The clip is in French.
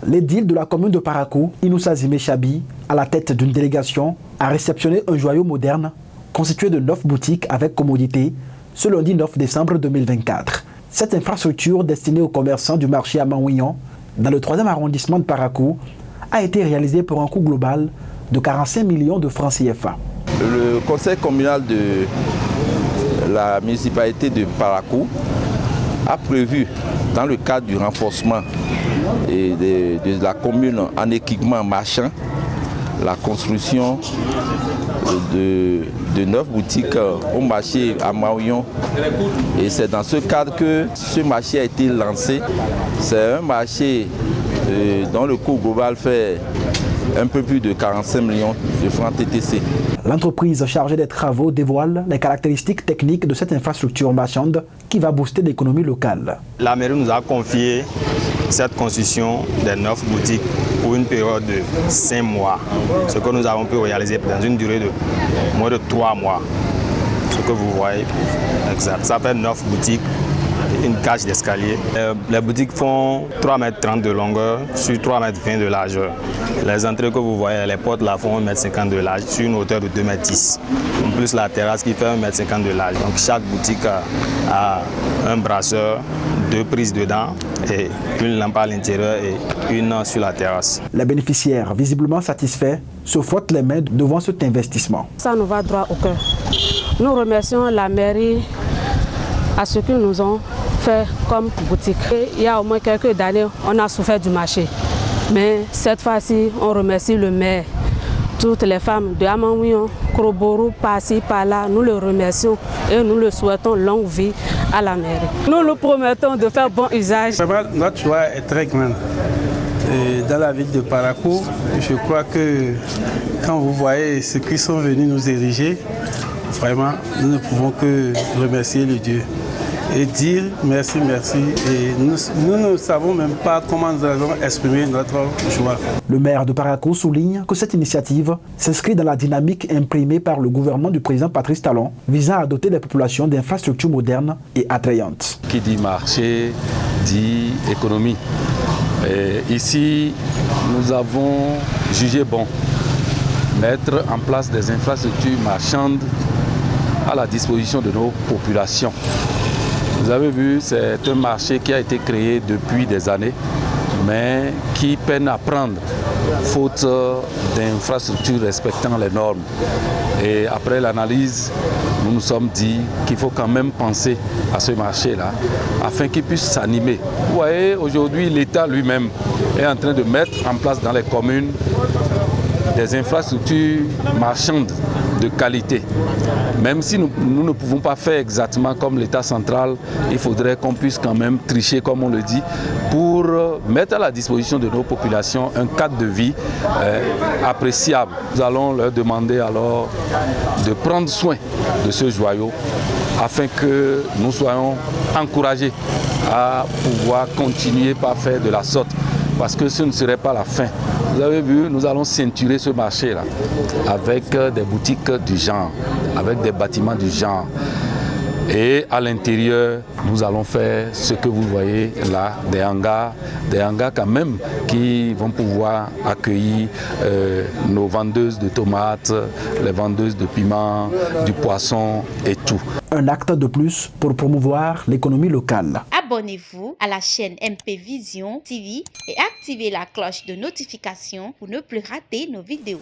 L'édile de la commune de Parakou, Inoussa Zimé Chabi, à la tête d'une délégation, a réceptionné un joyau moderne constitué de 9 boutiques avec commodité ce lundi 9 décembre 2024. Cette infrastructure destinée aux commerçants du marché à Manouillon, dans le 3e arrondissement de Parakou, a été réalisée pour un coût global de 45 millions de francs CFA. Le conseil communal de la municipalité de Parakou a prévu, dans le cadre du renforcement de la commune en équipement marchand, la construction de 9 boutiques au marché à Manouillon. Et c'est dans ce cadre que ce marché a été lancé. C'est un marché dont le coût global fait un peu plus de 45 millions de francs TTC. L'entreprise chargée des travaux dévoile les caractéristiques techniques de cette infrastructure marchande qui va booster l'économie locale. La mairie nous a confié cette construction des 9 boutiques pour une période de 5 mois. Ce que nous avons pu réaliser dans une durée de moins de 3 mois. Ce que vous voyez, exact. Ça fait 9 boutiques, une cage d'escalier. Les boutiques font 3,30 m de longueur sur 3,20 m de largeur. Les entrées que vous voyez, les portes là font 1,50 m de large sur une hauteur de 2,10 m. En plus la terrasse qui fait 1,50 m de large. Donc chaque boutique a un brasseur, 2 prises dedans et une lampe à l'intérieur et une sur la terrasse. Les bénéficiaires, visiblement satisfaits, se frottent les mains devant cet investissement. Ça nous va droit au cœur. Nous remercions la mairie à ce qu'ils nous ont fait comme boutique. Il y a au moins quelques années, on a souffert du marché. Mais cette fois-ci, on remercie le maire, toutes les femmes de Amanouillon, Krobourou, par-ci, par-là. Nous le remercions et nous le souhaitons longue vie à la mairie. Nous le promettons de faire bon usage. Vraiment, notre joie est très grande. Et dans la ville de Parakou, je crois que quand vous voyez ceux qui sont venus nous ériger, vraiment, nous ne pouvons que remercier le Dieu et dire merci, merci. Et nous ne savons même pas comment nous allons exprimer notre joie. Le maire de Parakou souligne que cette initiative s'inscrit dans la dynamique imprimée par le gouvernement du président Patrice Talon visant à doter les populations d'infrastructures modernes et attrayantes. Qui dit marché, dit économie. Et ici, nous avons jugé bon mettre en place des infrastructures marchandes à la disposition de nos populations. Vous avez vu, c'est un marché qui a été créé depuis des années, mais qui peine à prendre, faute d'infrastructures respectant les normes. Et après l'analyse, nous nous sommes dit qu'il faut quand même penser à ce marché-là, afin qu'il puisse s'animer. Vous voyez, aujourd'hui, l'État lui-même est en train de mettre en place dans les communes des infrastructures marchandes de qualité. Même si nous ne pouvons pas faire exactement comme l'État central, il faudrait qu'on puisse quand même tricher, comme on le dit, pour mettre à la disposition de nos populations un cadre de vie appréciable. Nous allons leur demander alors de prendre soin de ce joyau afin que nous soyons encouragés à pouvoir continuer par faire de la sorte, parce que ce ne serait pas la fin. Vous avez vu, nous allons ceinturer ce marché-là avec des boutiques du genre, avec des bâtiments du genre. Et à l'intérieur, nous allons faire ce que vous voyez là, des hangars quand même qui vont pouvoir accueillir nos vendeuses de tomates, les vendeuses de piments, du poisson et tout. Un acte de plus pour promouvoir l'économie locale. Abonnez-vous à la chaîne MP Vision TV et activez la cloche de notification pour ne plus rater nos vidéos.